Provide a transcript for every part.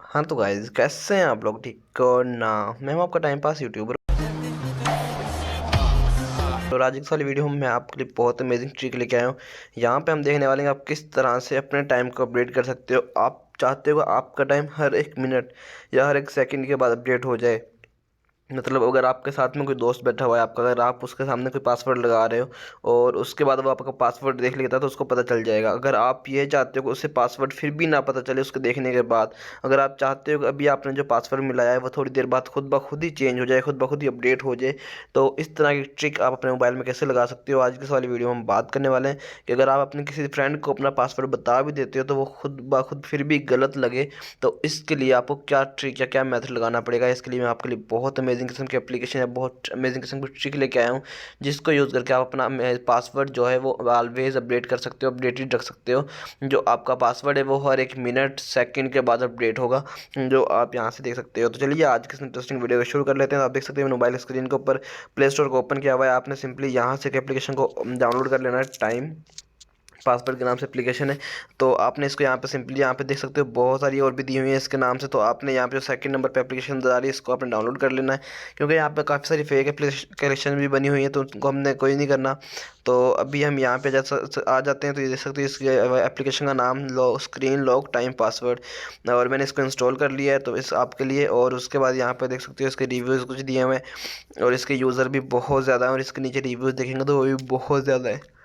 हाँ तो गाइस, कैसे हैं आप लोग? ठीक हो ना? मैं हूं आपका टाइम पास यूट्यूबर। तो आज इस वाली वीडियो में मैं आपके लिए बहुत अमेजिंग ट्रिक लेके आया हूँ। यहाँ पे हम देखने वाले हैं आप किस तरह से अपने टाइम को अपडेट कर सकते हो। आप चाहते हो आपका टाइम हर एक मिनट या हर एक सेकंड के बाद अपडेट हो जाए। मतलब अगर आपके साथ में कोई दोस्त बैठा हुआ है आपका, अगर आप उसके सामने कोई पासवर्ड लगा रहे हो और उसके बाद वो आपका पासवर्ड देख लेता है तो उसको पता चल जाएगा। अगर आप ये चाहते हो कि उससे पासवर्ड फिर भी ना पता चले उसके देखने के बाद, अगर आप चाहते हो कि अभी आपने जो पासवर्ड मिलाया है वो थोड़ी देर बाद खुद ब खुद ही चेंज हो जाए, खुद ब खुद ही अपडेट हो जाए, तो इस तरह की ट्रिक आप अपने मोबाइल में कैसे लगा सकते हो, आज की इस वाली वीडियो में हम बात करने वाले हैं। कि अगर आप अपने किसी फ्रेंड को अपना पासवर्ड बता भी देते हो तो वो खुद ब खुद फिर भी गलत लगे, तो इसके लिए आपको क्या ट्रिक या क्या मेथड लगाना पड़ेगा। इसके लिए मैं आपके लिए बहुत अमेजिंग किस्म की एप्लीकेशन है, बहुत अमेजिंग किस्म की ट्रिक लेके आया हूँ, जिसको यूज़ करके आप अपना पासवर्ड जो है वो ऑलवेज अपडेट कर सकते हो, अपडेटेड रख सकते हो। जो आपका पासवर्ड है वो हर एक मिनट सेकंड के बाद अपडेट होगा, जो आप यहाँ से देख सकते हो। तो चलिए आज की इंटरेस्टिंग वीडियो को शुरू कर लेते हैं। आप देख सकते हैं मोबाइल स्क्रीन के ऊपर प्ले स्टोर को ओपन किया हुआ है। आपने सिंपली यहाँ से एक एप्लीकेशन को डाउनलोड कर लेना है, टाइम पासवर्ड के नाम से एप्लीकेशन है। तो आपने इसको यहाँ पे सिंपली यहाँ पे देख सकते हो, बहुत सारी और भी दी हुई है इसके नाम से। तो आपने यहाँ पे जो सेकंड नंबर पे एप्लीकेशन आ रही है इसको आपने डाउनलोड कर लेना है, क्योंकि यहाँ पे काफ़ी सारी फेक एप्लीकेशन भी बनी हुई है तो उनको हमने कोई नहीं करना। तो अभी हम यहाँ पे जैसा आ जाते हैं तो ये देख सकते हो इसके एप्लीकेशन का नाम स्क्रीन लॉक टाइम पासवर्ड, और मैंने इसको इंस्टॉल कर लिया है तो इस आपके लिए। और उसके बाद यहाँ पे देख सकते हो इसके रिव्यूज़ कुछ दिए हुए हैं और इसके यूज़र भी बहुत ज़्यादा हैं, और इसके नीचे रिव्यूज़ देखेंगे तो वो भी बहुत ज़्यादा है,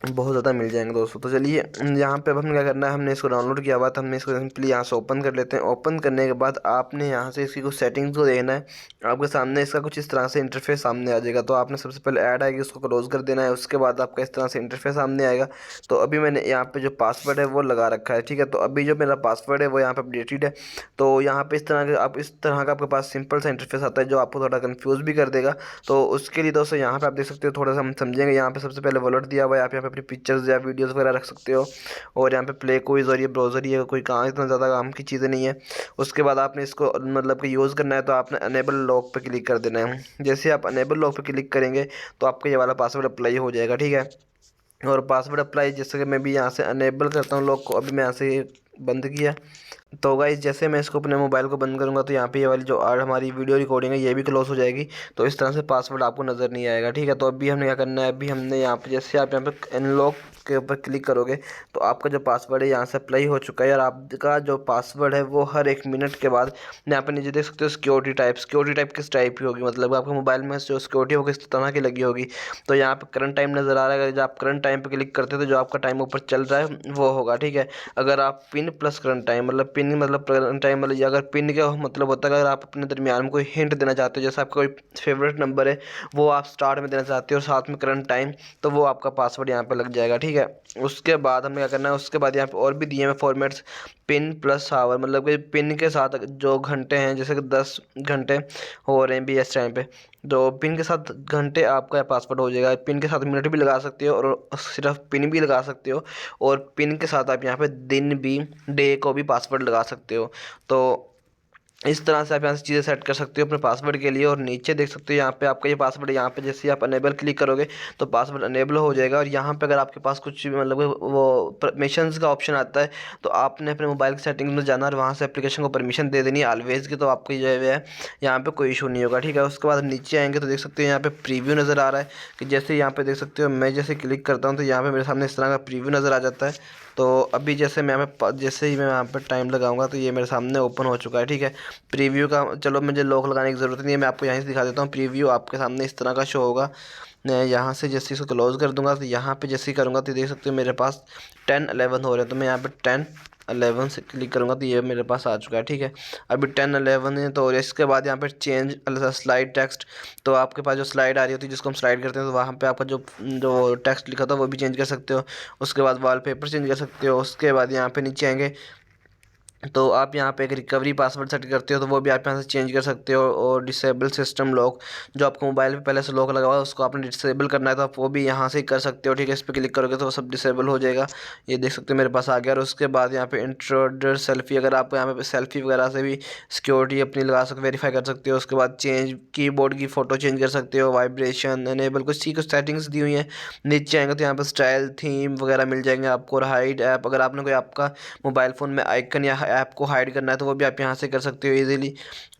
बहुत ज़्यादा मिल जाएंगे दोस्तों। तो चलिए यहाँ पे अब हमने क्या करना है, हमने इसको डाउनलोड किया हुआ था, हमने इसको सिंपली यहाँ से ओपन कर लेते हैं। ओपन करने के बाद आपने यहाँ से इसकी कुछ सेटिंग्स को देखना है। आपके सामने इसका कुछ इस तरह से इंटरफेस सामने आ जाएगा। तो आपने सबसे पहले ऐड आएगी उसको क्लोज कर देना है, उसके बाद आपका इस तरह से इंटरफेस सामने आएगा। तो अभी मैंने यहाँ पे जो पासवर्ड है वो लगा रखा है, ठीक है। तो अभी जो मेरा पासवर्ड है वो यहाँ पे अपडेटेड है। तो यहाँ पे इस तरह के आप इस तरह का आपके पास सिंपल सा इंटरफेस आता है जो आपको थोड़ा कंफ्यूज भी कर देगा। तो उसके लिए दोस्तों यहाँ पे आप देख सकते हो, थोड़ा सा हम समझेंगे। यहाँ पे सबसे पहले वॉलेट दिया हुआ है, आप यहाँ पे अपनी पिक्चर्स या वीडियोस वगैरह रख सकते हो। और यहाँ पे प्ले क्विज और ये ब्राउज़र, ये कोई काम इतना ज़्यादा काम की चीज़ें नहीं है। उसके बाद आपने इसको मतलब कि यूज़ करना है तो आपने अनेबल लॉक पे क्लिक कर देना है। जैसे आप अनेबल लॉक पे क्लिक करेंगे तो आपका ये वाला पासवर्ड अप्लाई हो जाएगा, ठीक है। और पासवर्ड अप्लाई जैसे कि मैं भी यहाँ से अनेबल करता हूँ लॉक को, अभी मैं यहाँ से बंद किया। तो गाइस जैसे मैं इसको अपने मोबाइल को बंद करूँगा तो यहाँ पे ये वाली जो आज हमारी वीडियो रिकॉर्डिंग है ये भी क्लोज हो जाएगी। तो इस तरह से पासवर्ड आपको नज़र नहीं आएगा, ठीक है। तो अभी हमने क्या करना है, अभी हमने यहाँ पे जैसे आप यहाँ पे अनलॉक के ऊपर क्लिक करोगे तो आपका जो पासवर्ड है यहाँ से अप्लाई हो चुका है। और आपका जो पासवर्ड है वो हर एक मिनट के बाद यहाँ पे नीचे देख सकते हो सिक्योरिटी टाइप किस टाइप की होगी, मतलब आपके मोबाइल में जो सिक्योरिटी होगी किस तरह की लगी होगी। तो यहाँ पे करंट टाइम नज़र आ रहा है, जब आप करंट टाइम पे क्लिक करते हो तो जो आपका टाइम ऊपर चल रहा है वो होगा, ठीक है। अगर आप पिन प्लस करंट टाइम मतलब पिन मतलब करंट टाइम मतलब अगर पिन का मतलब होता है अगर आप अपने दरमियान में कोई हिंट देना चाहते हो, जैसे आपका कोई फेवरेट नंबर है वो आप स्टार्ट में देना चाहते हो और साथ में करंट टाइम, तो वो आपका पासवर्ड यहाँ पे लग जाएगा, ठीक है। उसके बाद हमें क्या करना है, उसके बाद यहाँ पे और भी दिए हैं फॉर्मेट्स, पिन प्लस आवर मतलब कि पिन के साथ जो घंटे हैं, जैसे कि 10 घंटे हो रहे हैं भी इस टाइम पे, तो पिन के साथ घंटे आपका पासवर्ड हो जाएगा। पिन के साथ मिनट भी लगा सकते हो और सिर्फ पिन भी लगा सकते हो, और पिन के साथ आप यहाँ पे दिन भी डे को भी पासवर्ड लगा सकते हो। तो इस तरह से आप यहाँ से चीज़ें सेट कर सकते हो अपने पासवर्ड के लिए। और नीचे देख सकते हो यहाँ पे आपका ये पासवर्ड है, यहाँ पे जैसे आप अनेबल क्लिक करोगे तो पासवर्ड अनेबल हो जाएगा। और यहाँ पे अगर आपके पास कुछ मतलब वो परमिशंस का ऑप्शन आता है तो आपने अपने मोबाइल की सेटिंग्स में जाना और वहाँ से एप्लीकेशन को परमिशन दे देनी है ऑलवेज की, तो आपको जो है यहाँ पे कोई इशू नहीं होगा, ठीक है। उसके बाद नीचे आएंगे तो देख सकते हो यहाँ पे प्रीव्यू नज़र आ रहा है, कि जैसे यहाँ पे देख सकते हो मैं जैसे क्लिक करता हूँ तो यहाँ पे मेरे सामने इस तरह का प्रीव्यू नज़र आ जाता है। तो अभी जैसे जैसे ही मैं यहाँ पर टाइम लगाऊंगा तो ये मेरे सामने ओपन हो चुका है, ठीक है। प्रीव्यू का चलो मुझे लॉक लगाने की ज़रूरत नहीं है, मैं आपको यहीं से दिखा देता हूँ। प्रीव्यू आपके सामने इस तरह का शो होगा। मैं यहाँ से जैसे इसको क्लोज़ कर दूंगा तो यहाँ पे जैसे ही करूँगा तो देख सकते हो मेरे पास 10-11 हो रहे हैं। तो मैं यहाँ पे 10-11 से क्लिक करूँगा तो ये मेरे पास आ चुका है, ठीक है। अभी 10-11 है। तो इसके बाद यहाँ पे चेंज स्लाइड टेक्स्ट, तो आपके पास जो स्लाइड आ रही होती है जिसको हम स्लाइड करते हैं तो वहाँ पे आपका जो जो टेक्स्ट लिखा था वो भी चेंज कर सकते हो। उसके बाद वॉलपेपर चेंज कर सकते हो। उसके बाद यहाँ पे नीचे आएंगे तो आप यहाँ पे एक रिकवरी पासवर्ड सेट करते हो तो वो भी आप यहाँ से चेंज कर सकते हो। और डिसेबल सिस्टम लॉक, जो आपको मोबाइल पे पहले से लॉक लगा हुआ है उसको आपने डिसेबल करना है तो आप वो भी यहाँ से ही कर सकते हो। ठीक है, इस पर क्लिक करोगे तो वो सब डिसेबल हो जाएगा। ये देख सकते हो मेरे पास आ गया। और उसके बाद यहाँ पे इंट्रोडर सेल्फी, अगर आपको यहाँ पे सेल्फी वगैरह से भी सिक्योरिटी अपनी लगा सकते, वेरीफाई कर सकते हो। उसके बाद चेंज कीबोर्ड की फ़ोटो चेंज कर सकते हो, वाइब्रेशन एनेबल, कुछ सेटिंग्स दी हुई हैं। नीचे आएंगे तो यहाँ पर स्टाइल थीम वगैरह मिल जाएंगे आपको। और हाइड ऐप, अगर आपने कोई आपका मोबाइल फ़ोन में आइकन या ऐप को हाइड करना है तो वो भी आप यहाँ से कर सकते हो इजीली।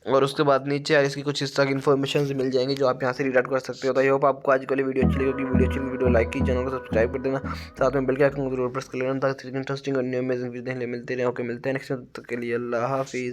और उसके बाद नीचे यार इसकी कुछ इस तरह की इन्फॉर्मेशन मिल जाएंगी जो आप यहाँ से रीड आउट कर सकते हो। तो आई होप आपको आज वाली वीडियो अच्छी लगेगी। वीडियो अच्छी लगी वीडियो लाइक की, चैनल को सब्सक्राइब कर देना, साथ में बेल के आइकन को जरूर प्रेस कर लेना ताकि इंटरेस्टिंग और न्यू अमेजिंग वीडियो मिलते रहे। ओके, मिलते हैं नेक्स्ट, तब तक के लिए अल्लाह हाफिज़।